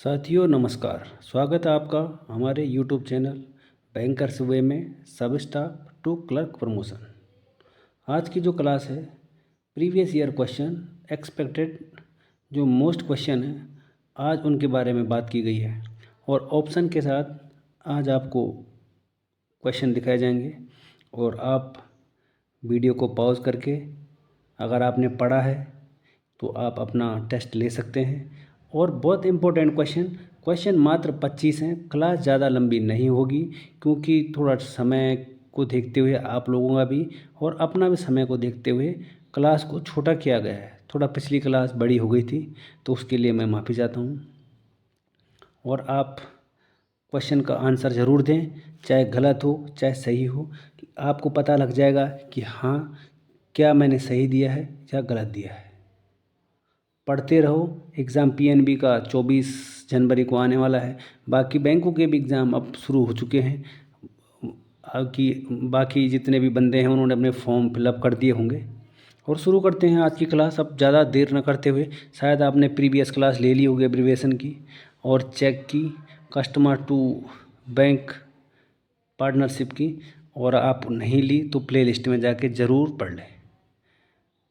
साथियों नमस्कार। स्वागत है आपका हमारे YouTube चैनल बैंकर्स वे में सब स्टाफ टू क्लर्क प्रमोशन। आज की जो क्लास है प्रीवियस ईयर क्वेश्चन एक्सपेक्टेड जो मोस्ट क्वेश्चन है आज उनके बारे में बात की गई है और ऑप्शन के साथ आज आपको क्वेश्चन दिखाए जाएंगे और आप वीडियो को पॉज करके अगर आपने पढ़ा है तो आप अपना टेस्ट ले सकते हैं। और बहुत इम्पोर्टेंट क्वेश्चन मात्र 25 हैं। क्लास ज़्यादा लंबी नहीं होगी क्योंकि थोड़ा समय को देखते हुए आप लोगों का भी और अपना भी समय को देखते हुए क्लास को छोटा किया गया है। थोड़ा पिछली क्लास बड़ी हो गई थी तो उसके लिए मैं माफ़ी चाहता हूँ। और आप क्वेश्चन का आंसर ज़रूर दें, चाहे गलत हो चाहे सही हो। आपको पता लग जाएगा कि हाँ क्या मैंने सही दिया है या गलत दिया है। पढ़ते रहो। एग्ज़ाम पीएनबी का 24 जनवरी को आने वाला है। बाकी बैंकों के भी एग्ज़ाम अब शुरू हो चुके हैं कि बाकी जितने भी बंदे हैं उन्होंने अपने फॉर्म फिलअप कर दिए होंगे। और शुरू करते हैं आज की क्लास। अब ज़्यादा देर न करते हुए, शायद आपने प्रीवियस क्लास ले ली होगी एब्रीविएशन की और चेक की, कस्टमर टू बैंक पार्टनरशिप की, और आप नहीं ली तो प्ले लिस्ट में जाके ज़रूर पढ़ लें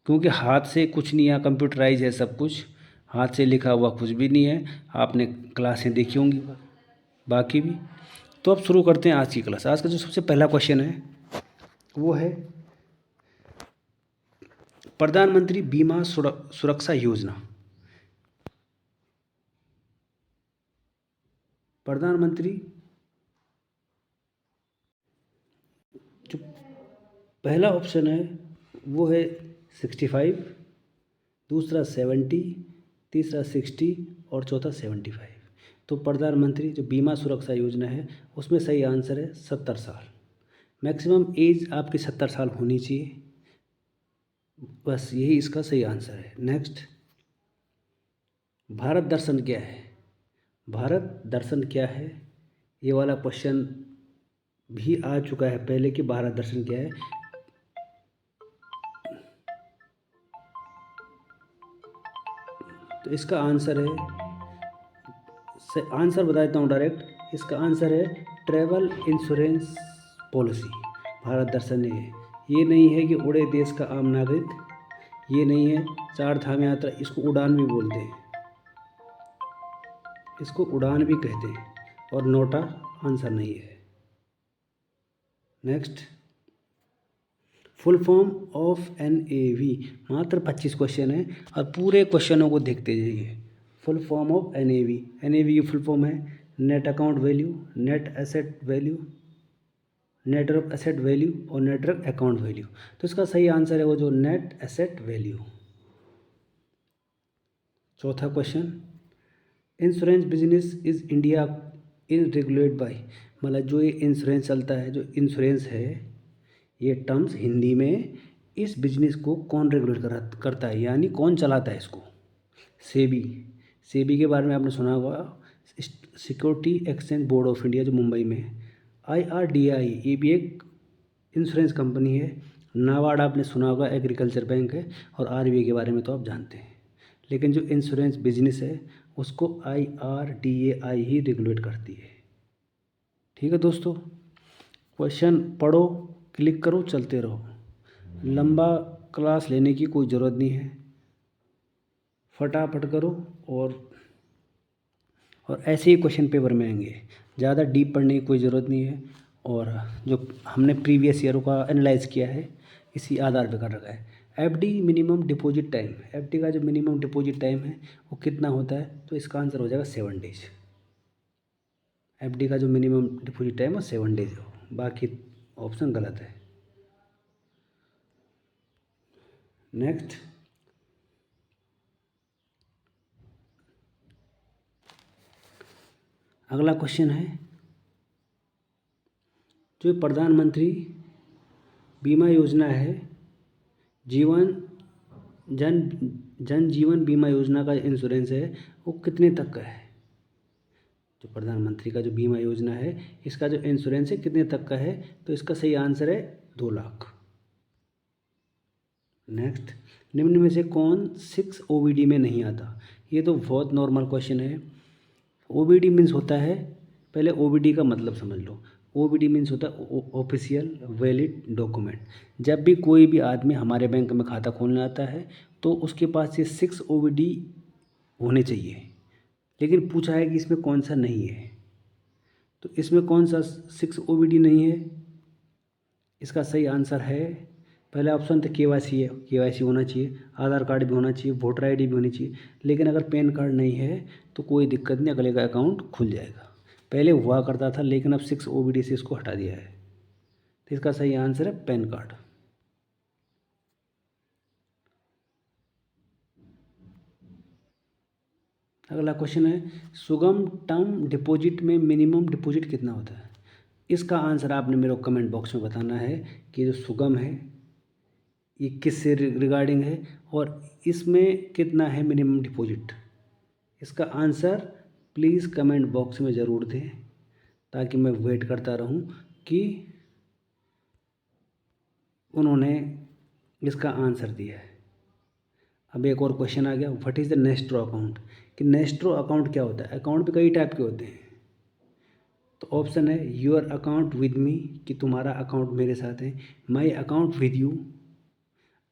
क्योंकि हाथ से कुछ नहीं है, कंप्यूटराइज है सब कुछ, हाथ से लिखा हुआ कुछ भी नहीं है। आपने क्लासें देखी होंगी बाकी भी। तो अब शुरू करते हैं आज की क्लास। आज का जो सबसे पहला क्वेश्चन है वो है प्रधानमंत्री बीमा सुरक्षा योजना। प्रधानमंत्री जो पहला ऑप्शन है वो है 65, दूसरा 70, तीसरा 60 और चौथा 75। तो प्रधानमंत्री जो बीमा सुरक्षा योजना है उसमें सही आंसर है 70 साल। मैक्सिमम एज आपकी 70 साल होनी चाहिए, बस यही इसका सही आंसर है। नेक्स्ट, भारत दर्शन क्या है? भारत दर्शन क्या है, ये वाला क्वेश्चन भी आ चुका है पहले कि भारत दर्शन क्या है। तो इसका आंसर है, आंसर बता देता हूँ डायरेक्ट। इसका आंसर है ट्रैवल इंश्योरेंस पॉलिसी। भारत दर्शन है ये नहीं है कि उड़े देश का आम नागरिक, ये नहीं है चार धाम यात्रा, इसको उड़ान भी बोलते हैं, इसको उड़ान भी कहते हैं और नोटा आंसर नहीं है। Next, full form of NAV। मात्र 25 क्वेश्चन है और पूरे क्वेश्चनों को देखते जाइए। Full form of NAV। NAV की फुल फॉर्म है net account value, net asset value, network asset value और नेटवर्क अकाउंट वैल्यू। तो इसका सही आंसर है वो जो नेट एसेट वैल्यू। चौथा question, insurance business is India is regulated by. मतलब जो ये इंश्योरेंस चलता है, जो इंश्योरेंस है, ये टर्म्स हिंदी में, इस बिजनेस को कौन रेगुलेट करता है, यानी कौन चलाता है इसको? सेबी। सेबी के बारे में आपने सुना होगा, security exchange board of India जो मुंबई में है। IRDAI ये भी एक इंश्योरेंस कंपनी है। नाबार्ड आपने सुना होगा, एग्रीकल्चर बैंक है। और RBI के बारे में तो आप जानते हैं, लेकिन जो इंश्योरेंस बिजनेस है उसको IRDAI ही रेगुलेट करती है। ठीक है दोस्तों, क्वेश्चन पढ़ो, क्लिक करो, चलते रहो। लंबा क्लास लेने की कोई ज़रूरत नहीं है, फटाफट करो। और ऐसे ही क्वेश्चन पेपर में आएंगे, ज़्यादा डीप पढ़ने की कोई ज़रूरत नहीं है। और जो हमने प्रीवियस ईयरों का एनालाइज किया है इसी आधार पर कर रखा है। FD minimum deposit time, FD का जो मिनिमम डिपॉजिट टाइम है वो कितना होता है? तो इसका आंसर हो जाएगा 7 डेज। FD का जो मिनिमम डिपॉजिट टाइम है 7 डेज हो, बाकी ऑप्शन गलत है। नेक्स्ट, अगला क्वेश्चन है जो प्रधानमंत्री बीमा योजना है, जीवन जन जीवन बीमा योजना का इंश्योरेंस है वो कितने तक का है? जो प्रधानमंत्री का जो बीमा योजना है इसका जो इंश्योरेंस है कितने तक का है? तो इसका सही आंसर है 2 लाख। नेक्स्ट, निम्न में से कौन 6 OBD में नहीं आता? ये तो बहुत नॉर्मल क्वेश्चन है। ओबीडी मीन्स होता है, पहले ओबीडी का मतलब समझ लो। ओबीडी मीन्स होता है ऑफिशियल वैलिड डॉक्यूमेंट। जब भी कोई भी आदमी हमारे बैंक में खाता खोलने आता है तो उसके पास ये 6 ओबीडी होने चाहिए, लेकिन पूछा है कि इसमें कौन सा नहीं है। तो इसमें कौन सा 6 ओबीडी नहीं है? इसका सही आंसर है, पहला ऑप्शन तो केवाईसी है, केवाईसी होना चाहिए, आधार कार्ड भी होना चाहिए, वोटर आईडी भी होनी चाहिए। लेकिन अगर पैन कार्ड नहीं है तो कोई दिक्कत नहीं, अगले का अकाउंट खुल जाएगा। पहले हुआ करता था लेकिन अब 6 ओबीडी से इसको हटा दिया है। तो इसका सही आंसर है पैन कार्ड। अगला क्वेश्चन है, सुगम टर्म डिपॉजिट में मिनिमम डिपॉजिट कितना होता है? इसका आंसर आपने मेरे को कमेंट बॉक्स में बताना है कि जो सुगम है ये किस से रिगार्डिंग है और इसमें कितना है मिनिमम डिपॉजिट। इसका आंसर प्लीज़ कमेंट बॉक्स में ज़रूर दें ताकि मैं वेट करता रहूं कि उन्होंने इसका आंसर दिया है। अब एक और क्वेश्चन आ गया, व्हाट इज़ द नेस्ट्रो अकाउंट, कि नेस्ट्रो अकाउंट क्या होता है? अकाउंट भी कई टाइप के होते हैं। तो ऑप्शन है योर अकाउंट विद मी, कि तुम्हारा अकाउंट मेरे साथ है, my account with you,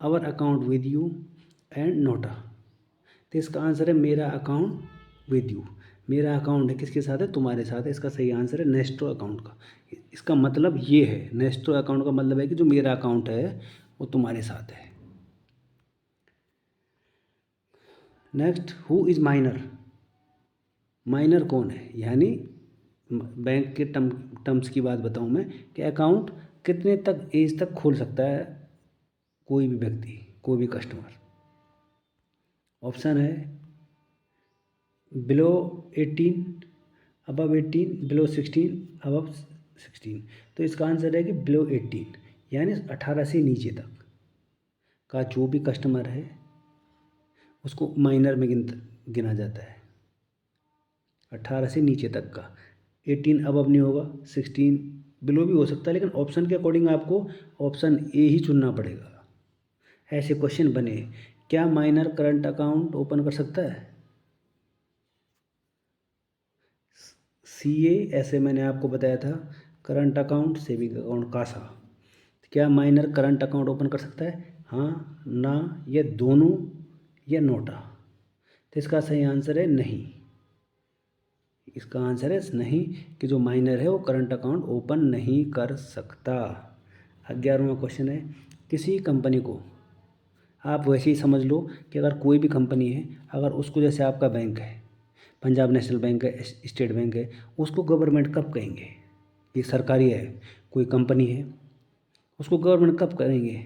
our account with you and NOTA. तो इसका आंसर है मेरा अकाउंट विद यू। मेरा अकाउंट है किसके साथ है? तुम्हारे साथ है। इसका सही आंसर है नेस्ट्रो अकाउंट का। इसका मतलब ये है, नेस्ट्रो अकाउंट का मतलब है कि जो मेरा अकाउंट है वो तुम्हारे साथ है। Next, who is minor? Minor कौन है? यानी बैंक के टर्म्स की बात बताऊं मैं कि अकाउंट कितने तक एज तक खोल सकता है कोई भी व्यक्ति, कोई भी कस्टमर। ऑप्शन है बिलो 18, अबव 18, बिलो 16, अबव 16। तो इसका आंसर है कि बिलो 18, यानी 18 से नीचे तक का जो भी कस्टमर है उसको माइनर में गिना जाता है। 18 से नीचे तक का, 18 अबव नहीं होगा, 16 बिलो भी हो सकता है, लेकिन ऑप्शन के अकॉर्डिंग आपको ऑप्शन ए ही चुनना पड़ेगा। ऐसे क्वेश्चन बने, क्या माइनर करंट अकाउंट ओपन कर सकता है? सीए, ऐसे मैंने आपको बताया था, current account, saving account, CASA. क्या माइनर करंट अकाउंट ओपन कर सकता है? हाँ, ना, या दोनों, या नोटा। तो इसका सही आंसर है नहीं। इसका आंसर है नहीं, कि जो माइनर है वो करंट अकाउंट ओपन नहीं कर सकता। 11वां क्वेश्चन है, किसी कंपनी को, आप वैसे ही समझ लो कि अगर कोई भी कंपनी है, अगर उसको, जैसे आपका बैंक है, पंजाब नेशनल बैंक है, स्टेट बैंक है, उसको गवर्नमेंट कब कहेंगे? ये सरकारी है, कोई कंपनी है, उसको गवर्नमेंट कब करेंगे?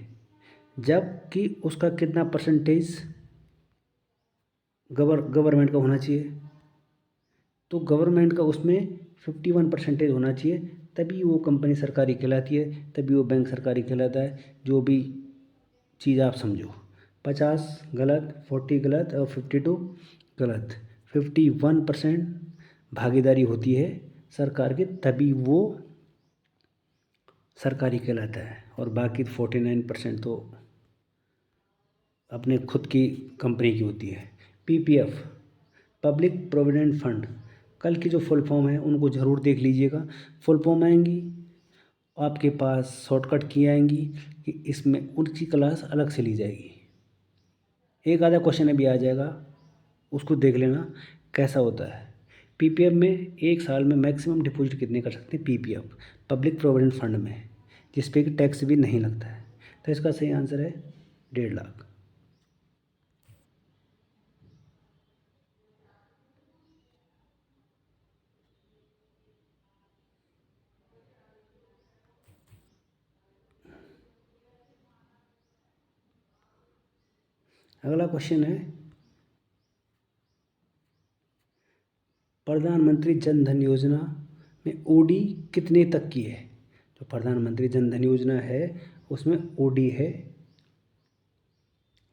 जब कि उसका कितना परसेंटेज गवर्नमेंट का होना चाहिए? तो गवर्नमेंट का उसमें 51% होना चाहिए, तभी वो कंपनी सरकारी कहलाती है, तभी वो बैंक सरकारी कहलाता है। जो भी चीज़ आप समझो, 50 गलत, 40 गलत और 52 गलत, 51% भागीदारी होती है सरकार की, तभी वो सरकारी कहलाता है। और बाकी 49% तो अपने खुद की कंपनी की होती है। पीपीएफ, पब्लिक प्रोविडेंट फंड, कल की जो फुल फॉर्म है उनको ज़रूर देख लीजिएगा। फुल फॉर्म आएंगी आपके पास, शॉर्टकट की आएंगी कि इसमें उनकी क्लास अलग से ली जाएगी। एक आधा क्वेश्चन अभी आ जाएगा, उसको देख लेना कैसा होता है। पीपीएफ में एक साल में मैक्सिमम डिपॉजिट कितने कर सकते हैं? पीपीएफ, पब्लिक प्रोविडेंट फंड में, जिस पे कि टैक्स भी नहीं लगता है। तो इसका सही आंसर है 1.5 लाख। अगला क्वेश्चन है, प्रधानमंत्री जन धन योजना में ओडी कितने तक की है? जो प्रधानमंत्री जन धन योजना है उसमें ओडी है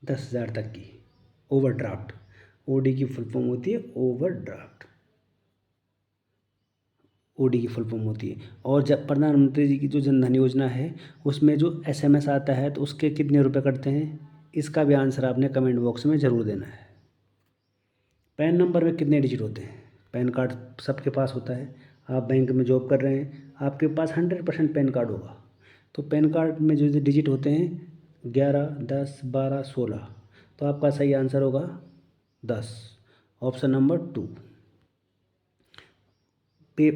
10,000 तक की। ओवरड्राफ्ट, ओडी की फुल फॉर्म होती है ओवरड्राफ्ट, ओडी की फुल फॉर्म होती है। और जब प्रधानमंत्री जी की जो जन धन योजना है उसमें जो एसएमएस आता है तो उसके कितने रुपए कटते हैं? इसका भी आंसर आपने कमेंट बॉक्स में ज़रूर देना है। पैन नंबर में कितने डिजिट होते हैं? पैन कार्ड सबके पास होता है। आप बैंक में जॉब कर रहे हैं, आपके पास 100% पैन कार्ड होगा। तो पैन कार्ड में जो डिजिट होते हैं 11, 10, 12, 16, तो आपका सही आंसर होगा 10, ऑप्शन नंबर 2। पे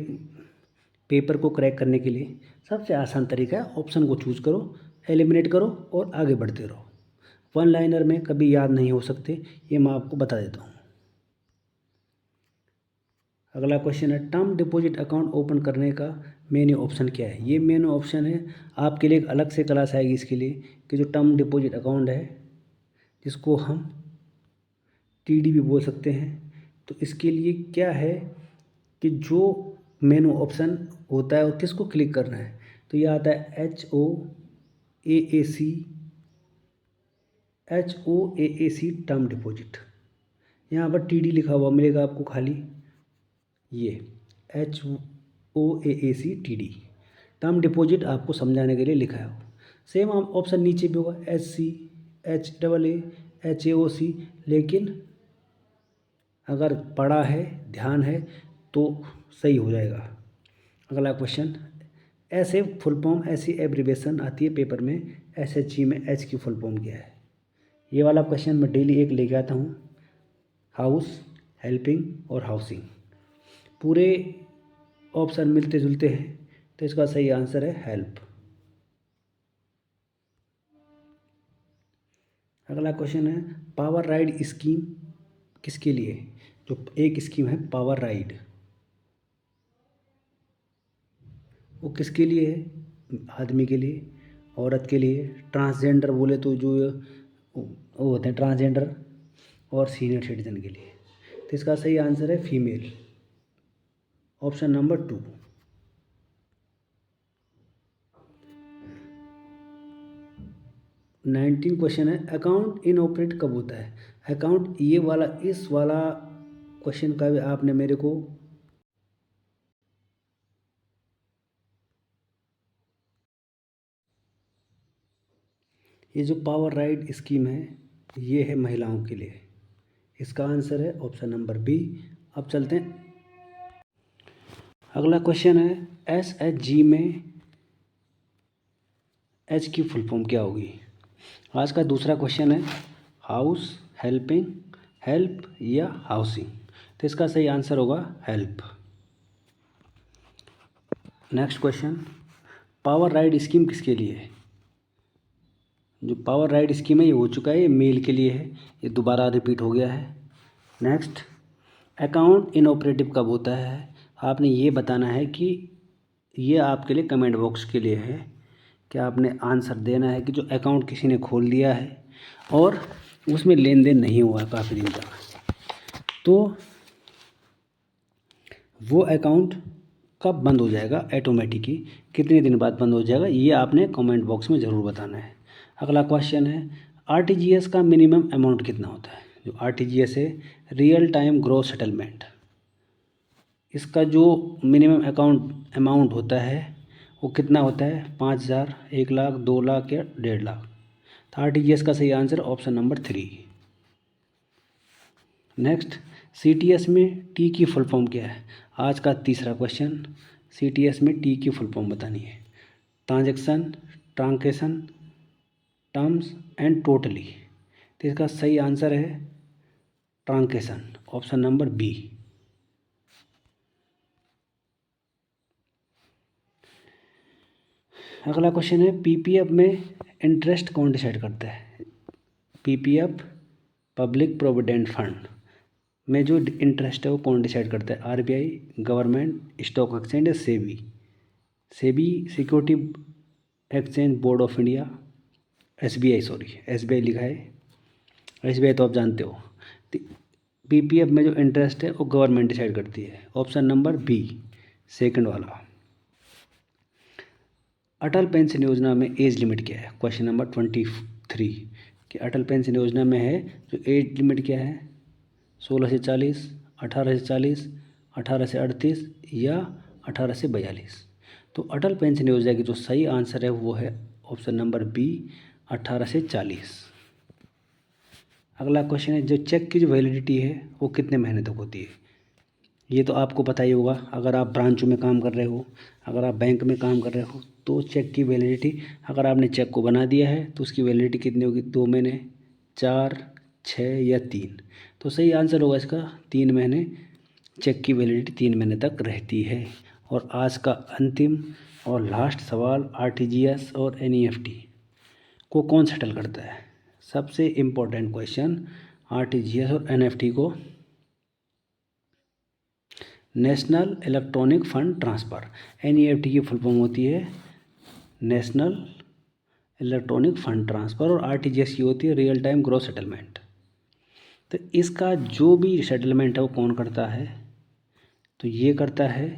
पेपर को क्रैक करने के लिए सबसे आसान तरीका है, ऑप्शन को चूज करो, एलिमिनेट करो और आगे बढ़ते रहो। वन लाइनर में कभी याद नहीं हो सकते, ये मैं आपको बता देता हूँ। अगला क्वेश्चन है, टर्म डिपॉजिट अकाउंट ओपन करने का मेन्यू ऑप्शन क्या है। ये मेन्यू ऑप्शन है, आपके लिए एक अलग से क्लास आएगी इसके लिए, कि जो टर्म डिपॉजिट अकाउंट है जिसको हम टीडी भी बोल सकते हैं। तो इसके लिए क्या है कि जो मेनू ऑप्शन होता है वो किसको क्लिक करना है, तो ये आता है HOAAC टर्म डिपॉजिट। यहाँ पर टीडी लिखा हुआ मिलेगा आपको खाली, ये HOAAC TD टर्म डिपॉजिट आपको समझाने के लिए लिखा है। सेम ऑप्शन नीचे भी होगा SC, HAA, HAOC, लेकिन अगर पढ़ा है, ध्यान है तो सही हो जाएगा। अगला क्वेश्चन, ऐसे फुल फॉर्म, ऐसी एब्रीवेशन आती है पेपर में, SHG में H की फुल फॉर्म क्या है। ये वाला क्वेश्चन मैं डेली एक लेके आता हूँ, हाउस, हेल्पिंग और हाउसिंग। पूरे ऑप्शन मिलते जुलते हैं, तो इसका सही आंसर है हेल्प। अगला क्वेश्चन है, पावर राइड स्कीम किसके लिए। जो एक स्कीम है पावर राइड, वो किसके लिए है, आदमी के लिए, औरत के लिए, ट्रांसजेंडर बोले तो जो वो होते हैं ट्रांसजेंडर, और सीनियर सिटीजन के लिए। तो इसका सही आंसर है फीमेल, ऑप्शन नंबर 2। 19 क्वेश्चन है, अकाउंट इनऑपरेट कब होता है। अकाउंट, ये वाला, इस वाला क्वेश्चन का भी आपने मेरे को ये जो पावर राइड स्कीम है ये है महिलाओं के लिए, इसका आंसर है ऑप्शन नंबर बी। अब चलते हैं, अगला क्वेश्चन है, SHG में H की फुल फॉर्म क्या होगी। आज का दूसरा क्वेश्चन है, हाउस, हेल्पिंग, हेल्प या हाउसिंग। तो इसका सही आंसर होगा help. Next question, power ride scheme किसके लिए है। जो पावर राइड स्कीम है ये हो चुका है, ये मेल के लिए है, ये दोबारा रिपीट हो गया है। नेक्स्ट, अकाउंट इनऑपरेटिव कब होता है। आपने ये बताना है कि ये आपके लिए कमेंट बॉक्स के लिए है कि आपने आंसर देना है कि जो अकाउंट किसी ने खोल दिया है और उसमें लेन देन नहीं हुआ है काफ़ी दिन तक, तो वो अकाउंट कब बंद हो जाएगा ऑटोमेटिकली, कितने दिन बाद बंद हो जाएगा, ये आपने कमेंट बॉक्स में ज़रूर बताना है। अगला क्वेश्चन है, RTGS का मिनिमम अमाउंट कितना होता है। जो RTGS है, रियल टाइम ग्रॉस सेटलमेंट, इसका जो मिनिमम अमाउंट होता है वो कितना होता है, 5,000, 1,00,000, 2,00,000 या 1,50,000। तो RTGS का सही answer option number 3। Next, CTS में टी की फुल फॉर्म क्या है। आज का तीसरा क्वेश्चन, CTS में टी की फुल फॉर्म बतानी है। Transaction, truncation, terms and totally. तो इसका सही आंसर है ट्रांकेशन, ऑप्शन नंबर बी। अगला क्वेश्चन है, PPF में इंटरेस्ट कौन डिसाइड करता है। PPF, पब्लिक प्रोविडेंट फंड में जो इंटरेस्ट है वो कौन डिसाइड करता है। RBI, गवर्नमेंट, स्टॉक एक्सचेंज या SEBI. SEBI, security exchange board of India, SBI, sorry SBI लिखा है, SBI तो आप जानते हो। PPF में जो इंटरेस्ट है वो गवर्नमेंट डिसाइड करती है, ऑप्शन नंबर बी, सेकंड वाला। अटल पेंशन योजना में एज लिमिट क्या है। क्वेश्चन नंबर 23 कि अटल पेंशन योजना में है जो एज लिमिट क्या है, 16 से 40, 18 से 40, 18 से 38 या 18 से 42। तो अटल पेंशन योजना की जो सही आंसर है वो है ऑप्शन नंबर बी, 18 से 40। अगला क्वेश्चन है, जो चेक की जो वैलिडिटी है वो कितने महीने तक होती है। ये तो आपको पता ही होगा, अगर आप ब्रांचों में काम कर रहे हो, अगर आप बैंक में काम कर रहे हो तो चेक की वैलिडिटी, अगर आपने चेक को बना दिया है तो उसकी वैलिडिटी कितनी होगी, 2 महीने, 4, 6 या 3। तो सही आंसर होगा इसका 3 महीने। चेक की वैलिडिटी 3 महीने तक रहती है। और आज का अंतिम और लास्ट सवाल, आरटीजीएस और एनईएफटी को कौन सेटल करता है? सबसे इम्पोर्टेंट क्वेश्चन, आरटीजीएस और एनईएफटी को national electronic fund transfer, NEFT की फुल फॉर्म होती है नेशनल इलेक्ट्रॉनिक फंड ट्रांसफ़र, और आरटीजीएस की होती है रियल टाइम ग्रॉस सेटलमेंट। तो इसका जो भी सेटलमेंट है वो कौन करता है? तो ये करता है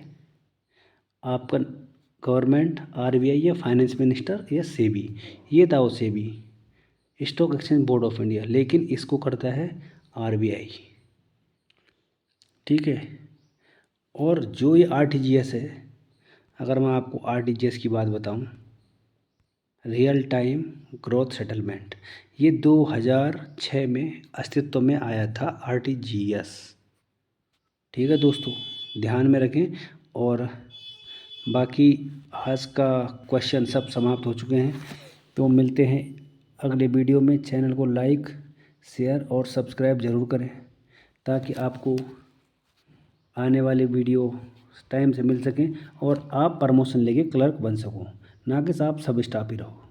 आपका गवर्नमेंट, आरबीआई या फाइनेंस मिनिस्टर या सेबी। ये था वो SEBI, stock exchange board of India, लेकिन इसको करता है आरबीआई। ठीक है। और जो ये आरटीजीएस है, अगर मैं आपको आरटीजीएस की बात बताऊं, रियल टाइम ग्रोथ सेटलमेंट, ये 2006 में अस्तित्व में आया था आरटीजीएस। ठीक है दोस्तों, ध्यान में रखें। और बाकी आज का क्वेश्चन सब समाप्त हो चुके हैं। तो मिलते हैं अगले वीडियो में। चैनल को लाइक, शेयर और सब्सक्राइब ज़रूर करें ताकि आपको आने वाले वीडियो टाइम से मिल सकें और आप प्रमोशन लेके क्लर्क बन सको, ना कि आप सब स्टाफ ही रहो।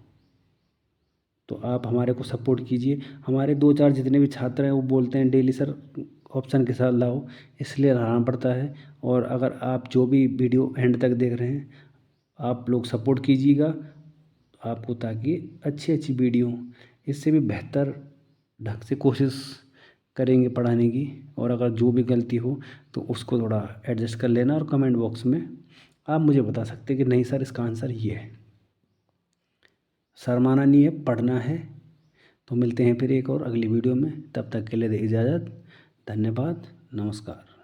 तो आप हमारे को सपोर्ट कीजिए। हमारे 2-4 जितने भी छात्र हैं वो बोलते हैं डेली सर ऑप्शन के साथ लाओ, इसलिए लाना पड़ता है। और अगर आप जो भी वीडियो एंड तक देख रहे हैं, आप लोग सपोर्ट कीजिएगा आपको, ताकि अच्छी अच्छी वीडियो इससे भी बेहतर ढंग से कोशिश करेंगे पढ़ाने की। और अगर जो भी गलती हो तो उसको थोड़ा एडजस्ट कर लेना, और कमेंट बॉक्स में आप मुझे बता सकते हैं कि नहीं सर इसका आंसर ये है। शर्माना नहीं है, पढ़ना है। तो मिलते हैं फिर एक और अगली वीडियो में, तब तक के लिए दे इजाज़त। धन्यवाद, नमस्कार।